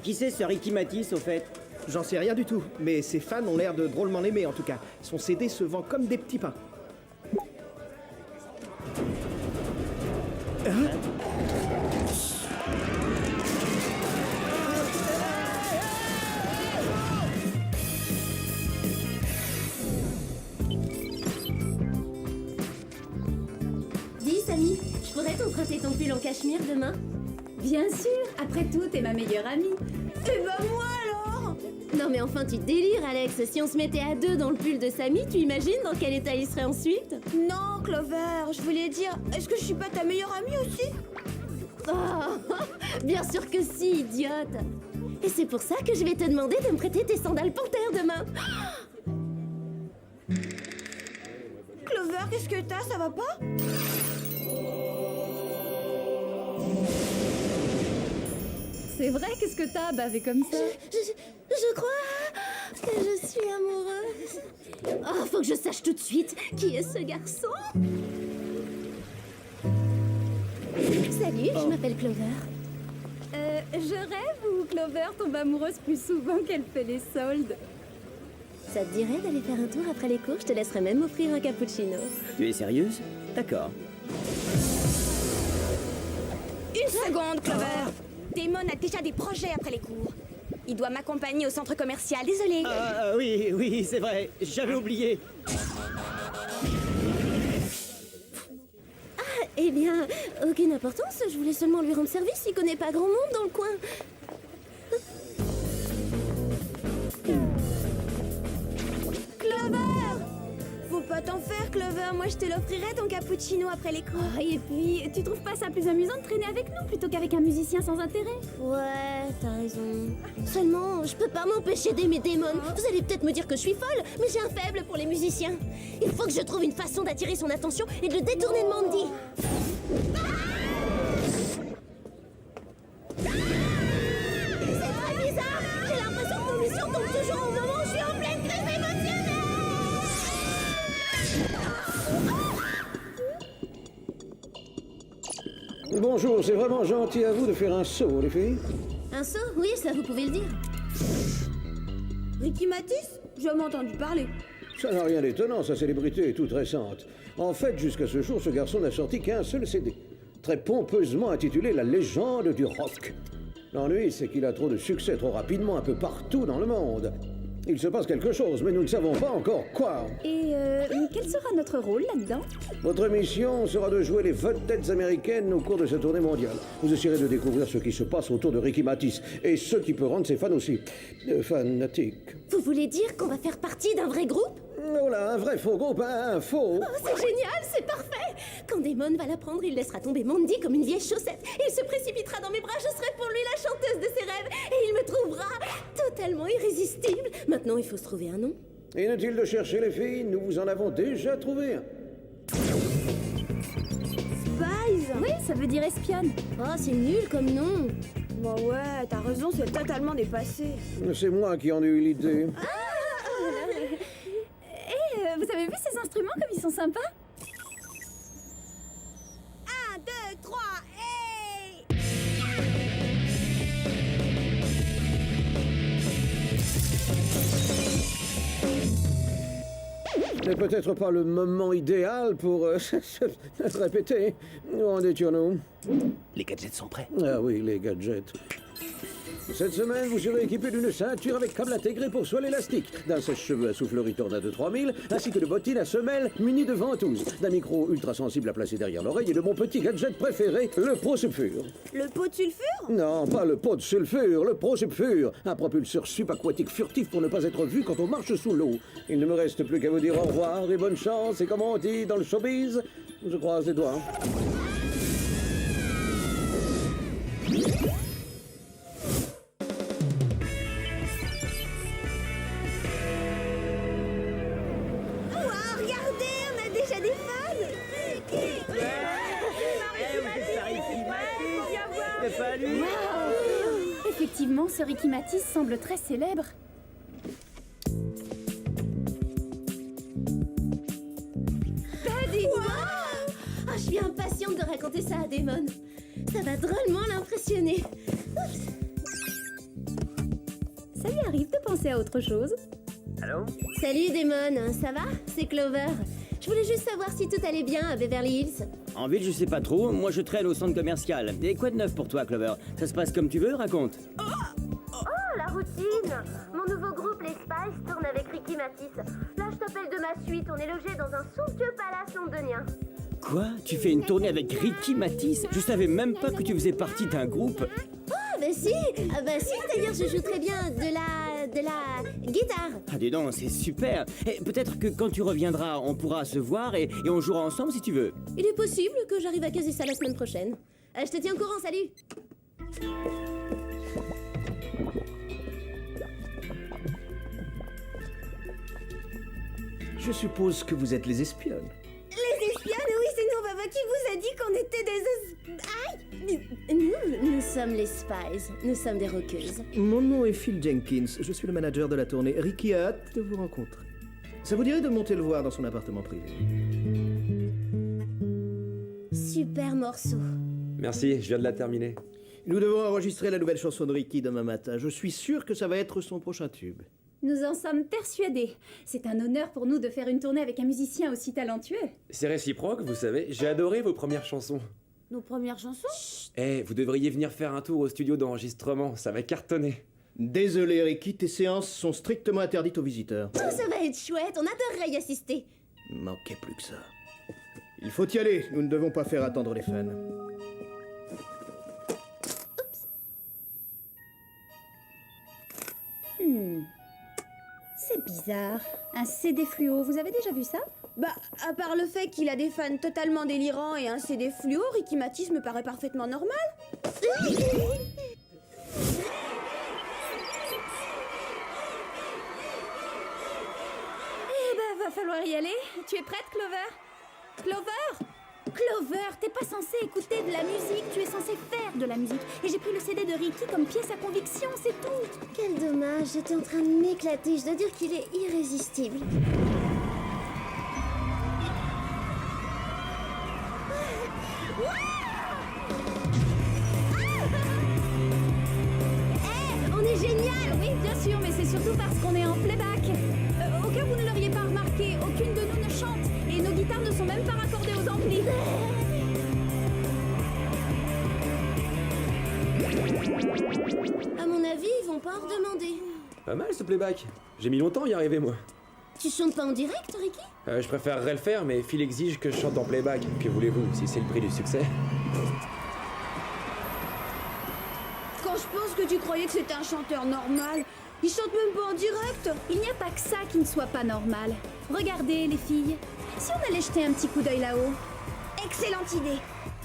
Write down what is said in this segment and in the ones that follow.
Qui c'est ce Ricky Matisse, au fait? J'en sais rien du tout, mais ses fans ont l'air de drôlement l'aimer en tout cas. Son CD se vend comme des petits pains. Dis, Samy, je pourrais t'emprunter ton pull en cachemire demain? Bien sûr, après tout, t'es ma meilleure amie. Eh ben moi alors! Non mais enfin tu délires, Alex. Si on se mettait à deux dans le pull de Samy, tu imagines dans quel état il serait ensuite? Non, Clover, je voulais dire, est-ce que je suis pas ta meilleure amie aussi? Oh, bien sûr que si, idiote. Et c'est pour ça que je vais te demander de me prêter tes sandales panthères demain. Clover, qu'est-ce que t'as? Ça va pas? C'est vrai, qu'est-ce que t'as bavé comme ça? Je crois que je suis amoureuse. Oh, faut que je sache tout de suite qui est ce garçon. Salut, je m'appelle Clover. Je rêve ou Clover tombe amoureuse plus souvent qu'elle fait les soldes? Ça te dirait d'aller faire un tour après les cours? Je te laisserai même offrir un cappuccino. Tu es sérieuse? D'accord. Une seconde, Clover! Damon a déjà des projets après les cours. Il doit m'accompagner au centre commercial, désolé. Oui, c'est vrai, j'avais oublié. Eh bien, aucune importance, je voulais seulement lui rendre service, il connaît pas grand monde dans le coin. Clover! Faut pas t'en faire, Clover. Moi, je te l'offrirai ton cappuccino après les cours. Oh, et puis, tu trouves pas ça plus amusant de traîner avec nous plutôt qu'avec un musicien sans intérêt? Ouais, t'as raison. Seulement, je peux pas m'empêcher d'aimer Damon. Vous allez peut-être me dire que je suis folle, mais j'ai un faible pour les musiciens. Il faut que je trouve une façon d'attirer son attention et de le détourner de Mandy. C'est très bizarre. J'ai l'impression que mon mission tombe toujours au moment où je suis en pleine crise émotionnelle. Bonjour, c'est vraiment gentil à vous de faire un saut, les filles. Un saut? Oui, ça vous pouvez le dire. Ricky Matisse? J'ai jamais entendu parler. Ça n'a rien d'étonnant, sa célébrité est toute récente. En fait, jusqu'à ce jour, ce garçon n'a sorti qu'un seul CD, très pompeusement intitulé La légende du rock. L'ennui, c'est qu'il a trop de succès trop rapidement un peu partout dans le monde. Il se passe quelque chose, mais nous ne savons pas encore quoi. Et quel sera notre rôle là-dedans? Votre mission sera de jouer les vedettes américaines au cours de cette tournée mondiale. Vous essayerez de découvrir ce qui se passe autour de Ricky Matisse et ce qui peut rendre ses fans aussi fanatiques. Vous voulez dire qu'on va faire partie d'un vrai groupe? Oh là, un vrai faux groupe, un faux. Oh, c'est génial, c'est parfait! Quand Damon va l'apprendre, il laissera tomber Mandy comme une vieille chaussette. Il se précipitera dans mes bras, je serai pour lui la chanteuse de ses rêves. Et il me trouvera totalement irrésistible. Maintenant, il faut se trouver un nom. Inutile de chercher les filles, nous vous en avons déjà trouvé un. Spies? Oui, ça veut dire espionne. Oh, c'est nul comme nom. Bah ouais, t'as raison, c'est totalement dépassé. C'est moi qui en ai eu l'idée. Vous avez vu ces instruments comme ils sont sympas? 1, 2, 3, et... C'est peut-être pas le moment idéal pour répéter. Où en étions-nous? Les gadgets sont prêts. Ah oui, les gadgets. Cette semaine, vous serez équipé d'une ceinture avec câble intégré pour soie élastique, d'un sèche-cheveux à soufflerie Tornado 3000, ainsi que de bottines à semelles munies de ventouses, d'un micro ultra sensible à placer derrière l'oreille et de mon petit gadget préféré, le Pro Sulfure. Le pot de sulfure? Non, pas le pot de sulfure, le Pro Sulfure, un propulseur subaquatique furtif pour ne pas être vu quand on marche sous l'eau. Il ne me reste plus qu'à vous dire au revoir et bonne chance, et comme on dit dans le showbiz, je croise les doigts. Effectivement, ce Ricky Matisse semble très célèbre. Daddy! Wow! Ah, je suis impatiente de raconter ça à Damon. Ça va drôlement l'impressionner. Oups. Ça lui arrive de penser à autre chose. Allô? Salut Damon, ça va? C'est Clover. Je voulais juste savoir si tout allait bien à Beverly Hills. En ville, je sais pas trop. Moi, je traîne au centre commercial. Et quoi de neuf pour toi, Clover? Ça se passe comme tu veux, raconte. Oh, la routine! Mon nouveau groupe, les Spice, tourne avec Ricky Matisse. Là, je t'appelle de ma suite. On est logé dans un somptueux palace londonien. Quoi? Tu fais une tournée avec Ricky Matisse? Je savais même pas que tu faisais partie d'un groupe. Ah, bah si! Ah, bah si, d'ailleurs, je joue très bien de la guitare. Ah, dis donc, c'est super. Et peut-être que quand tu reviendras, on pourra se voir et on jouera ensemble si tu veux. Il est possible que j'arrive à caser ça la semaine prochaine. Je te tiens au courant, salut! Je suppose que vous êtes les espionnes. Les espionnes, oui, c'est nous, papa, qui vous a dit qu'on était des... Aïe! Nous sommes les Spies. Nous sommes des rockeuses. Mon nom est Phil Jenkins, je suis le manager de la tournée. Ricky a hâte de vous rencontrer. Ça vous dirait de monter le voir dans son appartement privé? Super morceau. Merci, je viens de la terminer. Nous devons enregistrer la nouvelle chanson de Ricky demain matin. Je suis sûr que ça va être son prochain tube. Nous en sommes persuadés. C'est un honneur pour nous de faire une tournée avec un musicien aussi talentueux. C'est réciproque, vous savez, j'ai adoré vos premières chansons. Nos premières chansons? Eh, vous devriez venir faire un tour au studio d'enregistrement, ça va cartonner. Désolé Ricky, tes séances sont strictement interdites aux visiteurs. Oh, ça va être chouette, on adorerait y assister. Manquait plus que ça. Il faut y aller, nous ne devons pas faire attendre les fans. C'est bizarre. Un CD fluo, vous avez déjà vu ça? Bah, à part le fait qu'il a des fans totalement délirants et un CD fluo, Ricky Matisse me paraît parfaitement normal. Eh ben, va falloir y aller. Tu es prête, Clover? Clover? Clover, t'es pas censé écouter de la musique, tu es censé faire de la musique. Et j'ai pris le CD de Ricky comme pièce à conviction, c'est tout. Quel dommage, j'étais en train de m'éclater. Je dois dire qu'il est irrésistible. On est génial! Oui, bien sûr, mais c'est surtout parce qu'on est en playback. Au cas où vous ne l'auriez pas remarqué, aucune de nous ne chante. Et nos guitares ne sont même pas raccordées aux amplis. À mon avis, ils vont pas en redemander. Pas mal ce playback. J'ai mis longtemps à y arriver, moi. Tu chantes pas en direct, Ricky? Je préférerais le faire, mais Phil exige que je chante en playback. Que voulez-vous, si c'est le prix du succès? Quand je pense que tu croyais que c'était un chanteur normal, il chante même pas en direct. Il n'y a pas que ça qui ne soit pas normal. Regardez, les filles. Si on allait jeter un petit coup d'œil là-haut. Excellente idée.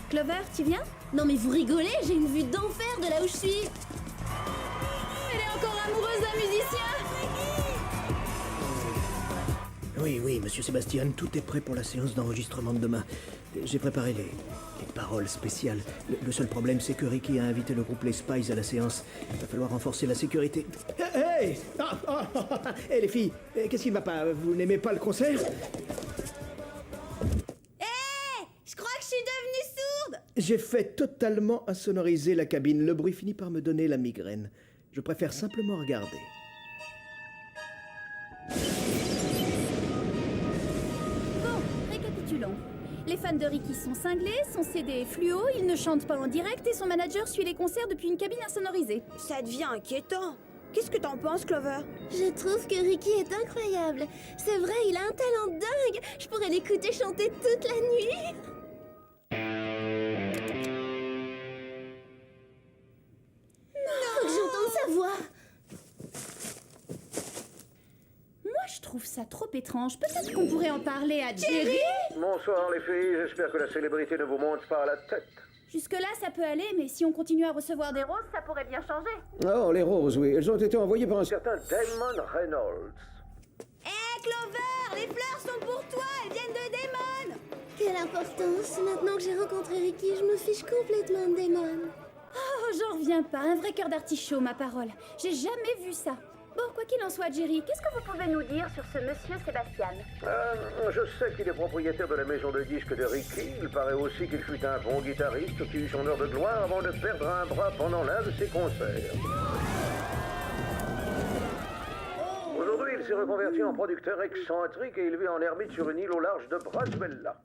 Clover, tu viens? Non mais vous rigolez, j'ai une vue d'enfer de là où je suis. Elle est encore amoureuse d'un musicien. Oui, monsieur Sébastien, tout est prêt pour la séance d'enregistrement de demain. J'ai préparé les paroles spéciales. Le seul problème, c'est que Ricky a invité le groupe Les Spies à la séance. Il va falloir renforcer la sécurité. Hey! Hey, les filles, qu'est-ce qui ne va pas? Vous n'aimez pas le concert? Je crois que je suis devenue sourde. J'ai fait totalement insonoriser la cabine. Le bruit finit par me donner la migraine. Je préfère simplement regarder. Bon, récapitulons. Les fans de Ricky sont cinglés, son CD est fluo, il ne chante pas en direct et son manager suit les concerts depuis une cabine insonorisée. Ça devient inquiétant. Qu'est-ce que t'en penses, Clover? Je trouve que Ricky est incroyable. C'est vrai, il a un talent dingue. Je pourrais l'écouter chanter toute la nuit. Faut que j'entende sa voix. Moi, je trouve ça trop étrange. Peut-être qu'on pourrait en parler à Jerry. Bonsoir les filles, j'espère que la célébrité ne vous monte pas à la tête. Jusque-là, ça peut aller, mais si on continue à recevoir des roses, ça pourrait bien changer. Oh, les roses, oui, elles ont été envoyées par un certain Damon Reynolds. Hé, Clover, les fleurs sont pour toi, elles viennent de Damon. Quelle importance. Maintenant que j'ai rencontré Ricky, je me fiche complètement de Damon. Oh, j'en reviens pas. Un vrai cœur d'artichaut, ma parole. J'ai jamais vu ça. Bon, quoi qu'il en soit, Jerry, qu'est-ce que vous pouvez nous dire sur ce monsieur Sébastien? Je sais qu'il est propriétaire de la maison de disques de Ricky. Il paraît aussi qu'il fut un bon guitariste qui eut son heure de gloire avant de perdre un bras pendant l'un de ses concerts. il s'est reconverti en producteur excentrique et il vit en ermite sur une île au large de Braswella.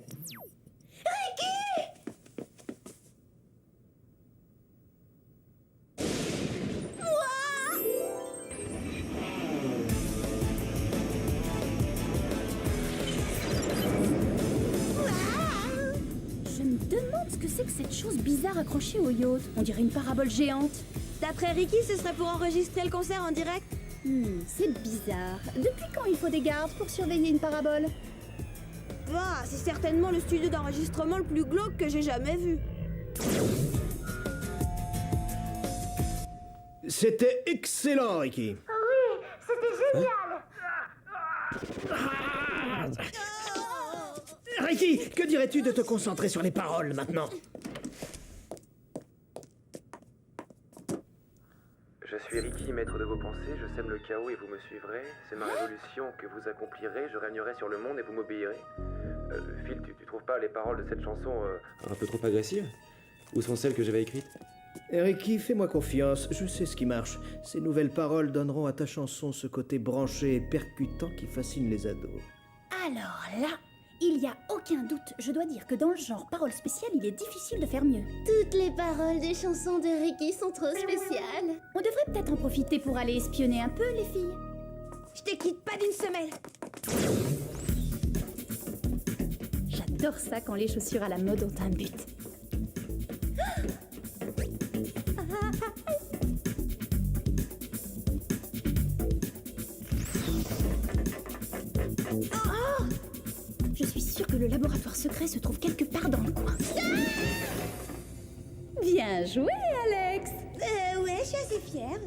Je me demande ce que c'est que cette chose bizarre accrochée au yacht. On dirait une parabole géante. D'après Ricky, ce serait pour enregistrer le concert en direct. C'est bizarre. Depuis quand il faut des gardes pour surveiller une parabole? Bah, c'est certainement le studio d'enregistrement le plus glauque que j'ai jamais vu. C'était excellent, Ricky. Ricky, que dirais-tu de te concentrer sur les paroles maintenant? Je suis Ricky, maître de vos pensées, je sème le chaos et vous me suivrez. C'est ma révolution que vous accomplirez, je régnerai sur le monde et vous m'obéirez. Phil, tu trouves pas les paroles de cette chanson un peu trop agressives? Où sont celles que j'avais écrites? Ricky, fais-moi confiance, je sais ce qui marche. Ces nouvelles paroles donneront à ta chanson ce côté branché et percutant qui fascine les ados. Alors là, il y a aucun doute. Je dois dire que dans le genre parole spéciale, il est difficile de faire mieux. Toutes les paroles des chansons de Ricky sont trop spéciales. On devrait peut-être en profiter pour aller espionner un peu, les filles. Je te quitte pas d'une semelle. J'adore ça quand les chaussures à la mode ont un but. Oh! Je suis sûre que le laboratoire secret se trouve quelque part dans le coin. Bien joué, Alex! Ouais, je suis assez fière.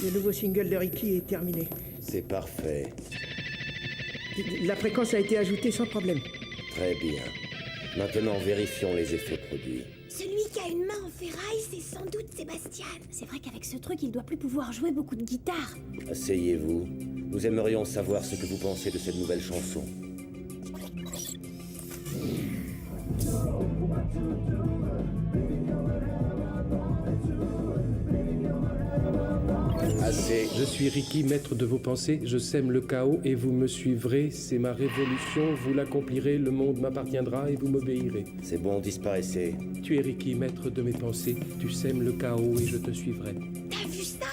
Le nouveau single de Ricky est terminé. C'est parfait. La fréquence a été ajoutée sans problème. Très bien. Maintenant, vérifions les effets produits. Celui qui a une main en ferraille, c'est sans doute Sébastien. C'est vrai qu'avec ce truc, il doit plus pouvoir jouer beaucoup de guitare. Asseyez-vous. Nous aimerions savoir ce que vous pensez de cette nouvelle chanson. Assez. Je suis Ricky, maître de vos pensées, je sème le chaos et vous me suivrez, c'est ma révolution, vous l'accomplirez, le monde m'appartiendra et vous m'obéirez. C'est bon, disparaissez. Tu es Ricky, maître de mes pensées, tu sèmes le chaos et je te suivrai. T'as vu ça?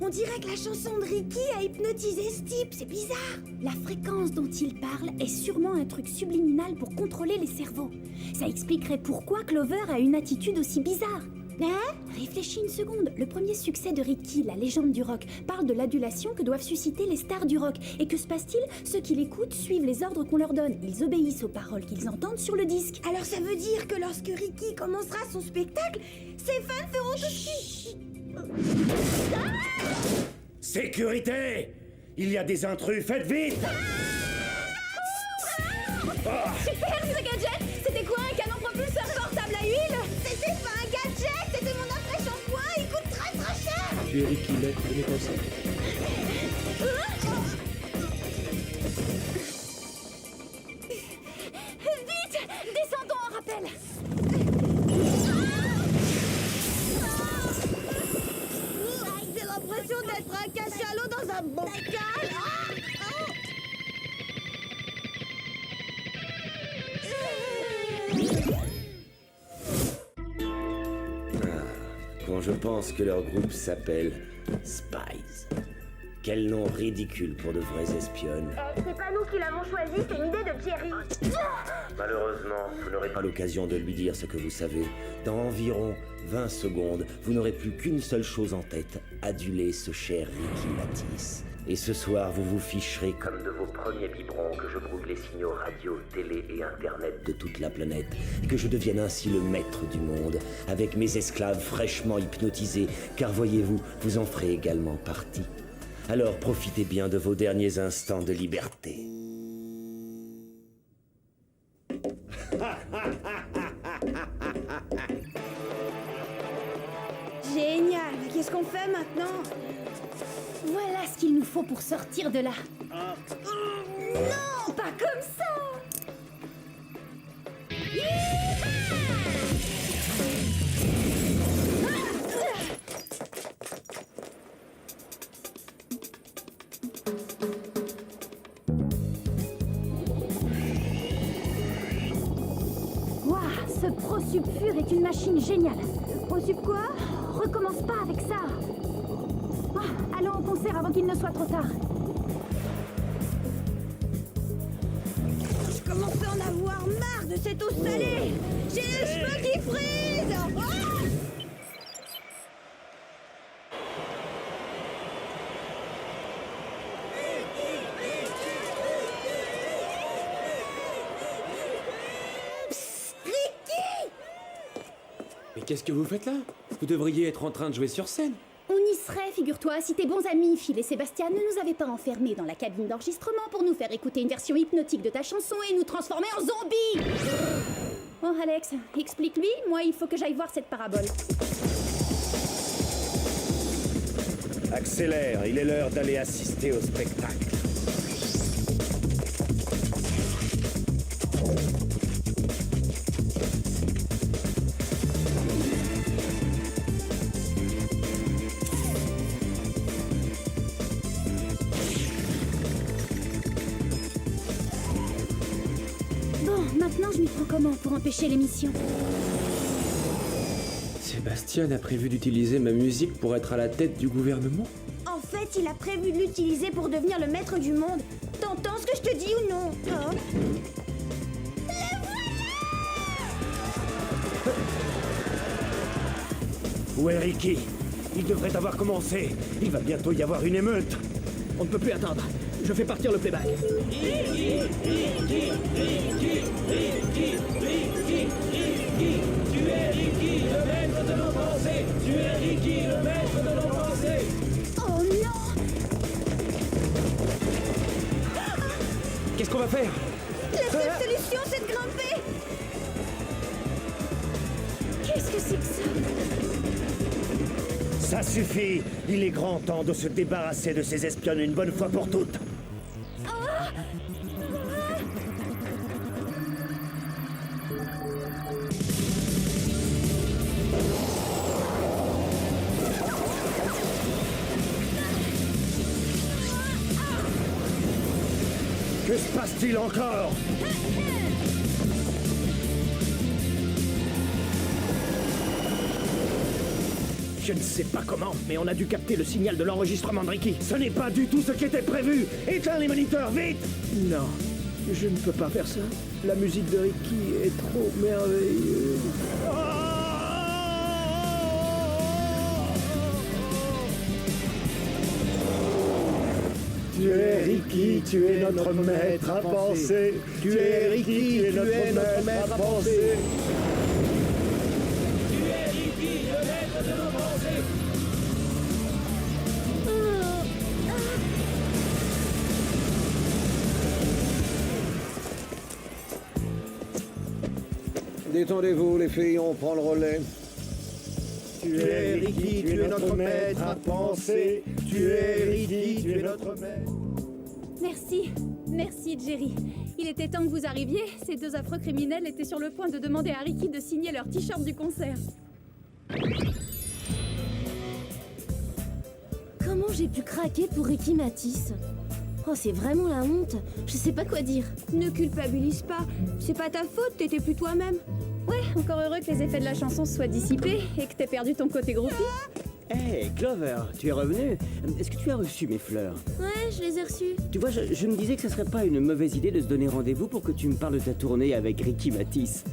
On dirait que la chanson de Ricky a hypnotisé ce type, c'est bizarre. La fréquence dont il parle est sûrement un truc subliminal pour contrôler les cerveaux. Ça expliquerait pourquoi Clover a une attitude aussi bizarre. Hein? Réfléchis une seconde. Le premier succès de Ricky, la légende du rock, parle de l'adulation que doivent susciter les stars du rock. Et que se passe-t-il? Ceux qui l'écoutent suivent les ordres qu'on leur donne. Ils obéissent aux paroles qu'ils entendent sur le disque. Alors ça veut dire que lorsque Ricky commencera son spectacle, ses fans feront tout ce qui... Sécurité! Il y a des intrus, faites vite! Super, ce gadget! C'était quoi, un canon propulseur portable à huile? C'était pas un gadget, c'était mon après-shampoing, il coûte très très cher. Tu es Ricky, maître de mes pensées. Vite! Descendons en rappel! J'ai l'impression d'être un cachalot dans un bocal. Quand je pense que leur groupe s'appelle Spies. Quel nom ridicule pour de vraies espionnes. C'est pas nous qui l'avons choisi, c'est une idée de Jerry. Malheureusement, vous n'aurez pas l'occasion de lui dire ce que vous savez. Dans environ 20 secondes, vous n'aurez plus qu'une seule chose en tête, aduler ce cher Ricky Matisse. Et ce soir, vous vous ficherez comme de vos premiers biberons que je brouille les signaux radio, télé et internet de toute la planète, et que je devienne ainsi le maître du monde, avec mes esclaves fraîchement hypnotisés, car voyez-vous, vous en ferez également partie. Alors profitez bien de vos derniers instants de liberté. Génial, qu'est-ce qu'on fait maintenant? Voilà ce qu'il nous faut pour sortir de là. Non, pas comme ça! Sub Fur est une machine géniale. Au Sub quoi? Recommence pas avec ça. Oh, allons au concert avant qu'il ne soit trop tard. Je commence à en avoir marre de cette eau salée. J'ai les cheveux qui frisent. Ah! Mais qu'est-ce que vous faites là? Vous devriez être en train de jouer sur scène. On y serait, figure-toi, si tes bons amis, Phil et Sébastien, ne nous avaient pas enfermés dans la cabine d'enregistrement pour nous faire écouter une version hypnotique de ta chanson et nous transformer en zombies. Bon, Alex, explique-lui. Moi, il faut que j'aille voir cette parabole. Accélère, il est l'heure d'aller assister au spectacle. Bon, maintenant, je m'y prends comment pour empêcher l'émission? Sébastien a prévu d'utiliser ma musique pour être à la tête du gouvernement? En fait, il a prévu de l'utiliser pour devenir le maître du monde. T'entends ce que je te dis ou non? Hein? Où est Ricky? Il devrait avoir commencé. Il va bientôt y avoir une émeute. On ne peut plus attendre. Je fais partir le playback. Tu es Ricky, le maître de nos pensées. Tu es Ricky, le maître de nos pensées. Oh non! Qu'est-ce qu'on va faire? La seule solution, c'est de grimper. Qu'est-ce que c'est que ça? Ça suffit. Il est grand temps de se débarrasser de ces espionnes une bonne fois pour toutes. Que se passe-t-il encore? Je ne sais pas comment, mais on a dû capter le signal de l'enregistrement de Ricky. Ce n'est pas du tout ce qui était prévu. Éteins les moniteurs, vite! Non, je ne peux pas faire ça. La musique de Ricky est trop merveilleuse. Tu es Ricky, tu es notre maître à penser. Tu es Ricky, tu es notre maître à penser. Tu es Ricky, le maître de nos pensées. Détendez-vous, les filles, on prend le relais. Tu es Ricky, tu es notre maître à penser. Tu es Ricky, tu es notre maître. Merci. Merci, Jerry. Il était temps que vous arriviez. Ces deux affreux criminels étaient sur le point de demander à Ricky de signer leur t-shirt du concert. Comment j'ai pu craquer pour Ricky Matisse? Oh, c'est vraiment la honte. Je sais pas quoi dire. Ne culpabilise pas. C'est pas ta faute, t'étais plus toi-même. Ouais, encore heureux que les effets de la chanson se soient dissipés et que t'aies perdu ton côté groupie. Hé, Clover, tu es revenu. Est-ce que tu as reçu mes fleurs? Ouais, je les ai reçus. Tu vois, je me disais que ce serait pas une mauvaise idée de se donner rendez-vous pour que tu me parles de ta tournée avec Ricky Matisse.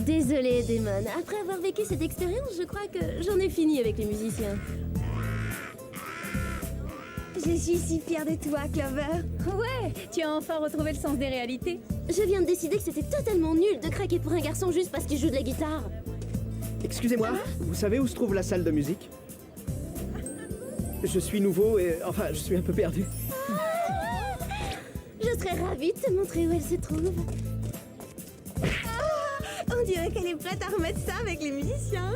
Désolée, Damon. Après avoir vécu cette expérience, je crois que j'en ai fini avec les musiciens. Je suis si fière de toi, Clover. Ouais, tu as enfin retrouvé le sens des réalités. Je viens de décider que c'était totalement nul de craquer pour un garçon juste parce qu'il joue de la guitare. Excusez-moi, vous savez où se trouve la salle de musique? Je suis nouveau et... enfin, je suis un peu perdu. Je serais ravie de te montrer où elle se trouve. On dirait qu'elle est prête à remettre ça avec les musiciens.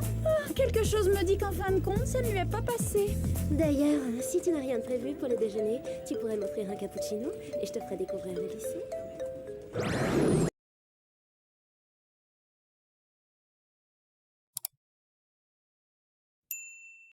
Quelque chose me dit qu'en fin de compte, ça ne lui est pas passé. D'ailleurs, si tu n'as rien de prévu pour le déjeuner, tu pourrais m'offrir un cappuccino et je te ferai découvrir le lycée.